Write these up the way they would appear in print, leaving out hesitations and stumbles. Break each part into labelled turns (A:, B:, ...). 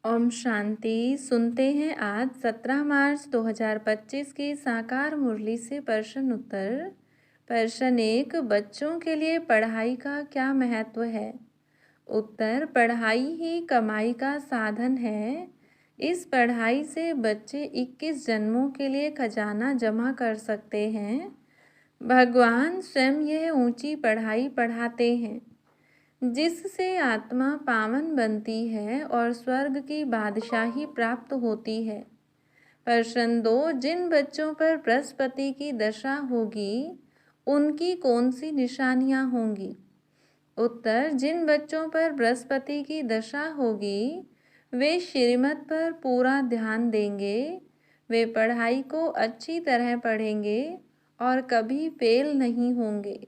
A: ओम शांति। सुनते हैं आज 17 मार्च 2025 की साकार मुरली से प्रश्न उत्तर। प्रश्न 1, बच्चों के लिए पढ़ाई का क्या महत्व है? उत्तर, पढ़ाई ही कमाई का साधन है। इस पढ़ाई से बच्चे 21 जन्मों के लिए खजाना जमा कर सकते हैं। भगवान स्वयं यह ऊंची पढ़ाई पढ़ाते हैं जिससे आत्मा पावन बनती है और स्वर्ग की बादशाही प्राप्त होती है। प्रश्न 2, जिन बच्चों पर बृहस्पति की दशा होगी उनकी कौन सी निशानियां होंगी? उत्तर, जिन बच्चों पर बृहस्पति की दशा होगी वे श्रीमत पर पूरा ध्यान देंगे। वे पढ़ाई को अच्छी तरह पढ़ेंगे और कभी फेल नहीं होंगे।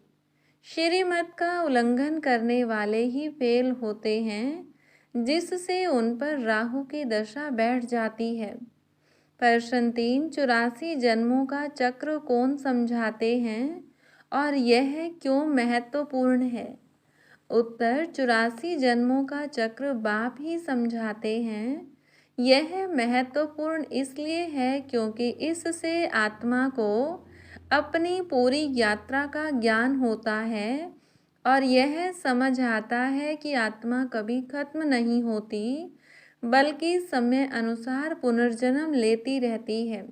A: श्रीमत का उल्लंघन करने वाले ही फेल होते हैं जिससे उन पर राहु की दशा बैठ जाती है। प्रश्न 3, 84 जन्मों का चक्र कौन समझाते हैं और यह क्यों महत्वपूर्ण है? उत्तर, 84 जन्मों का चक्र बाप ही समझाते हैं। यह महत्वपूर्ण इसलिए है क्योंकि इससे आत्मा को अपनी पूरी यात्रा का ज्ञान होता है और यह समझ आता है कि आत्मा कभी खत्म नहीं होती बल्कि समय अनुसार पुनर्जन्म लेती रहती है।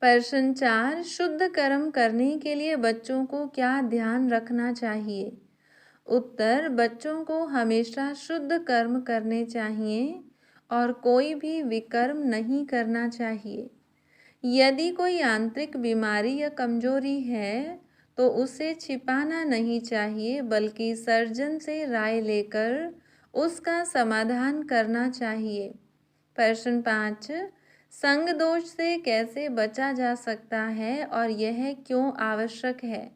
A: प्रश्न 4, शुद्ध कर्म करने के लिए बच्चों को क्या ध्यान रखना चाहिए? उत्तर, बच्चों को हमेशा शुद्ध कर्म करने चाहिए और कोई भी विकर्म नहीं करना चाहिए। यदि कोई आंतरिक बीमारी या कमजोरी है तो उसे छिपाना नहीं चाहिए बल्कि सर्जन से राय लेकर उसका समाधान करना चाहिए। प्रश्न 5, संग दोष से कैसे बचा जा सकता है और यह क्यों आवश्यक है?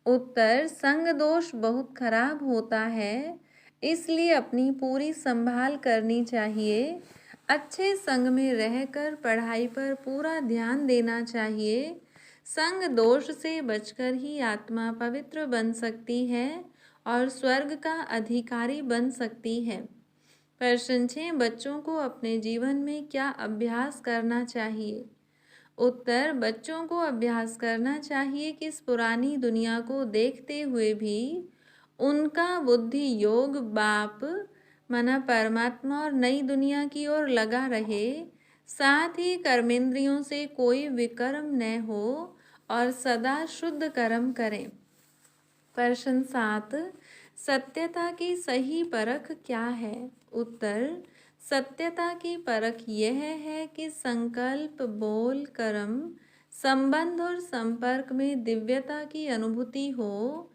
A: उत्तर, संग दोष बहुत खराब होता है इसलिए अपनी पूरी संभाल करनी चाहिए। अच्छे संग में रहकर पढ़ाई पर पूरा ध्यान देना चाहिए। संग दोष से बचकर ही आत्मा पवित्र बन सकती है और स्वर्ग का अधिकारी बन सकती है। प्रश्न 6, बच्चों को अपने जीवन में क्या अभ्यास करना चाहिए? उत्तर, बच्चों को अभ्यास करना चाहिए कि इस पुरानी दुनिया को देखते हुए भी उनका बुद्धि योग बाप माना परमात्मा और नई दुनिया की ओर लगा रहे, साथ ही कर्मेंद्रियों से कोई विकर्म न हो और सदा शुद्ध कर्म करें। प्रश्न 7, सत्यता की सही परख क्या है? उत्तर, सत्यता की परख यह है कि संकल्प, बोल, कर्म, संबंध और संपर्क में दिव्यता की अनुभूति हो।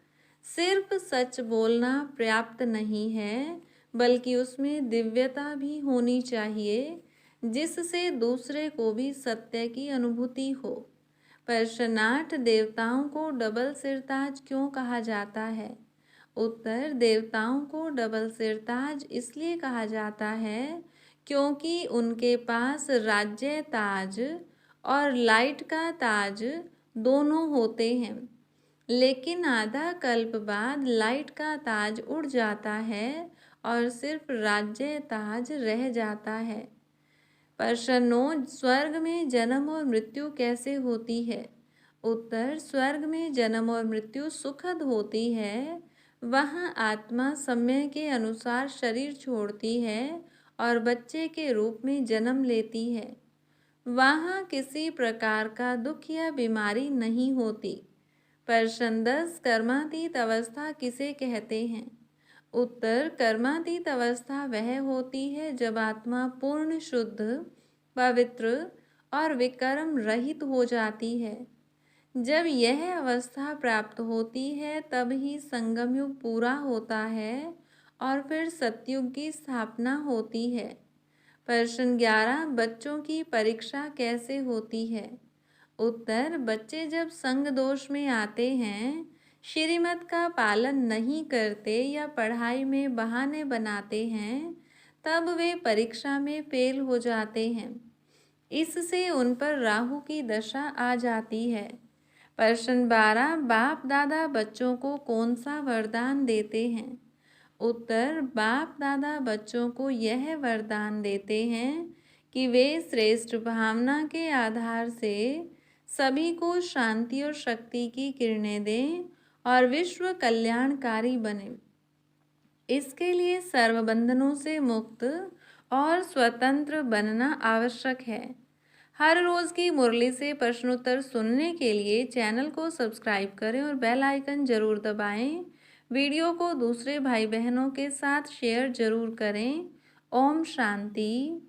A: सिर्फ सच बोलना पर्याप्त नहीं है बल्कि उसमें दिव्यता भी होनी चाहिए जिससे दूसरे को भी सत्य की अनुभूति हो। प्रश्न 8, देवताओं को डबल सिरताज क्यों कहा जाता है? उत्तर, देवताओं को डबल सिरताज इसलिए कहा जाता है क्योंकि उनके पास राज्य ताज और लाइट का ताज दोनों होते हैं, लेकिन आधा कल्प बाद लाइट का ताज उड़ जाता है और सिर्फ राज्य ताज रह जाता है। प्रश्न 9, स्वर्ग में जन्म और मृत्यु कैसे होती है? उत्तर, स्वर्ग में जन्म और मृत्यु सुखद होती है। वहाँ आत्मा समय के अनुसार शरीर छोड़ती है और बच्चे के रूप में जन्म लेती है। वहाँ किसी प्रकार का दुख या बीमारी नहीं होती। प्रश्न 10, कर्मातीत अवस्था किसे कहते हैं? उत्तर, कर्मातीत अवस्था वह होती है जब आत्मा पूर्ण शुद्ध, पवित्र और विकर्म रहित हो जाती है। जब यह अवस्था प्राप्त होती है तब ही संगम युग पूरा होता है और फिर सतयुग की स्थापना होती है। प्रश्न 11, बच्चों की परीक्षा कैसे होती है? उत्तर, बच्चे जब संग दोष में आते हैं, श्रीमत का पालन नहीं करते या पढ़ाई में बहाने बनाते हैं, तब वे परीक्षा में फेल हो जाते हैं। इससे उन पर राहु की दशा आ जाती है। प्रश्न 12, बाप दादा बच्चों को कौन सा वरदान देते हैं? उत्तर, बाप दादा बच्चों को यह वरदान देते हैं कि वे श्रेष्ठ भावना के आधार से सभी को शांति और शक्ति की किरणें दें और विश्व कल्याणकारी बने। इसके लिए सर्व बंधनों से मुक्त और स्वतंत्र बनना आवश्यक है। हर रोज की मुरली से प्रश्नोत्तर सुनने के लिए चैनल को सब्सक्राइब करें और बेल आइकन जरूर दबाएं। वीडियो को दूसरे भाई बहनों के साथ शेयर जरूर करें। ओम शांति।